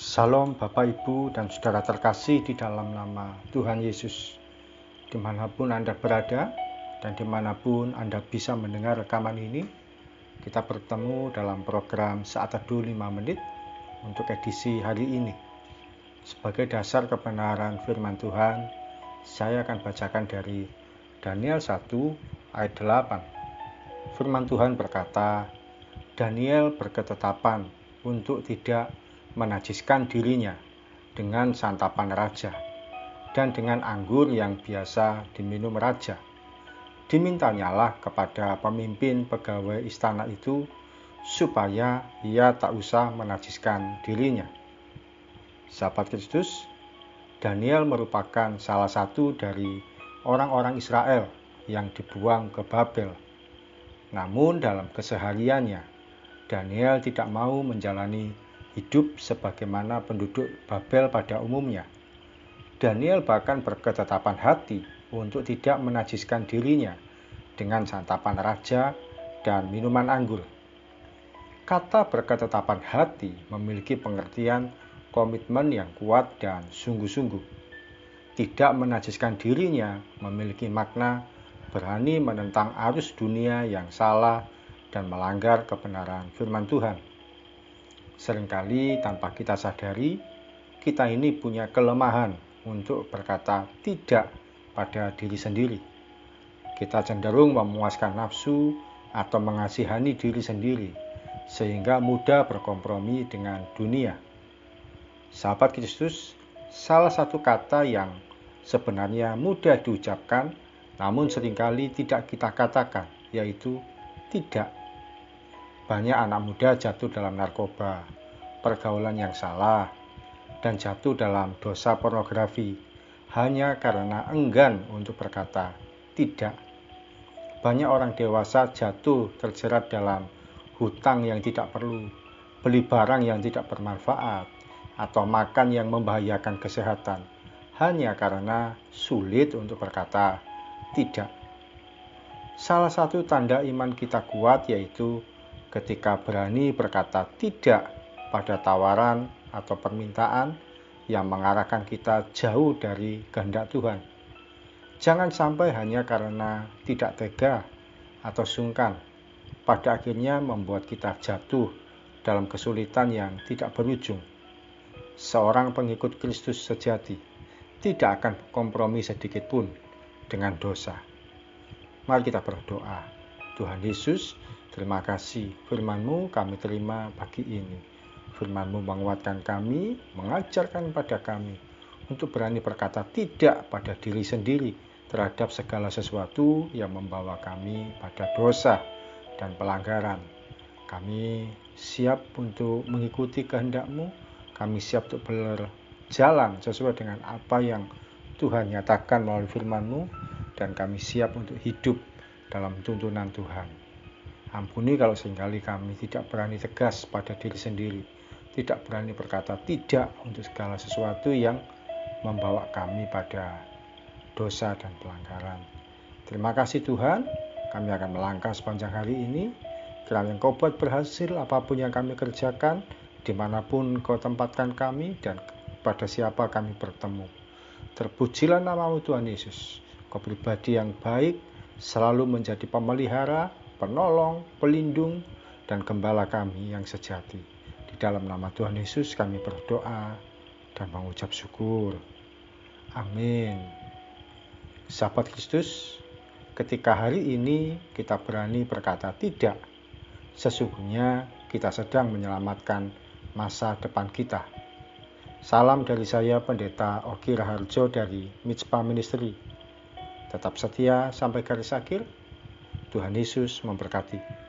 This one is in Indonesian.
Salam Bapak Ibu dan Saudara terkasih di dalam nama Tuhan Yesus. Dimanapun Anda berada dan dimanapun Anda bisa mendengar rekaman ini, kita bertemu dalam program Saat Teduh 5 Menit untuk edisi hari ini. Sebagai dasar kebenaran firman Tuhan, saya akan bacakan dari Daniel 1 ayat 8. Firman Tuhan berkata, Daniel berketetapan untuk tidak menajiskan dirinya dengan santapan raja dan dengan anggur yang biasa diminum raja. Dimintanyalah kepada pemimpin pegawai istana itu supaya ia tak usah menajiskan dirinya. Sahabat Kristus, Daniel merupakan salah satu dari orang-orang Israel yang dibuang ke Babel. Namun dalam kesehariannya, Daniel tidak mau menjalani hidup sebagaimana penduduk Babel pada umumnya. Daniel bahkan berketetapan hati untuk tidak menajiskan dirinya dengan santapan raja dan minuman anggur. Kata berketetapan hati memiliki pengertian komitmen yang kuat dan sungguh-sungguh. Tidak menajiskan dirinya memiliki makna berani menentang arus dunia yang salah dan melanggar kebenaran firman Tuhan. Seringkali tanpa kita sadari, kita ini punya kelemahan untuk berkata tidak pada diri sendiri. Kita cenderung memuaskan nafsu atau mengasihani diri sendiri, sehingga mudah berkompromi dengan dunia. Sahabat Kristus, salah satu kata yang sebenarnya mudah diucapkan, namun seringkali tidak kita katakan, yaitu tidak. Banyak anak muda jatuh dalam narkoba, pergaulan yang salah, dan jatuh dalam dosa pornografi hanya karena enggan untuk berkata tidak. Banyak orang dewasa jatuh terjerat dalam hutang yang tidak perlu, beli barang yang tidak bermanfaat, atau makan yang membahayakan kesehatan hanya karena sulit untuk berkata tidak. Salah satu tanda iman kita kuat yaitu ketika berani berkata tidak pada tawaran atau permintaan yang mengarahkan kita jauh dari kehendak Tuhan. Jangan sampai hanya karena tidak tega atau sungkan, pada akhirnya membuat kita jatuh dalam kesulitan yang tidak berujung. Seorang pengikut Kristus sejati tidak akan kompromi sedikit pun dengan dosa. Mari kita berdoa. Tuhan Yesus, terima kasih firman-Mu kami terima pagi ini. Firman-Mu menguatkan kami, mengajarkan pada kami untuk berani berkata tidak pada diri sendiri terhadap segala sesuatu yang membawa kami pada dosa dan pelanggaran. Kami siap untuk mengikuti kehendak-Mu, kami siap untuk berjalan sesuai dengan apa yang Tuhan nyatakan melalui firman-Mu, dan kami siap untuk hidup dalam tuntunan Tuhan. Ampuni kalau seringkali kami tidak berani tegas pada diri sendiri, tidak berani berkata tidak untuk segala sesuatu yang membawa kami pada dosa dan pelanggaran. Terima kasih Tuhan, kami akan melangkah sepanjang hari ini. Kiranya Engkau buat berhasil apapun yang kami kerjakan, dimanapun Engkau tempatkan kami, dan pada siapa kami bertemu. Terpujilah nama-Mu Tuhan Yesus, Kau pribadi yang baik, selalu menjadi pemelihara, penolong, pelindung, dan gembala kami yang sejati. Di dalam nama Tuhan Yesus kami berdoa dan mengucap syukur. Amin. Sahabat Kristus, ketika hari ini kita berani berkata tidak, sesungguhnya kita sedang menyelamatkan masa depan kita. Salam dari saya, Pendeta Oki Raharjo dari Mitspa Ministry. Tetap setia sampai garis akhir. Tuhan Yesus memberkati.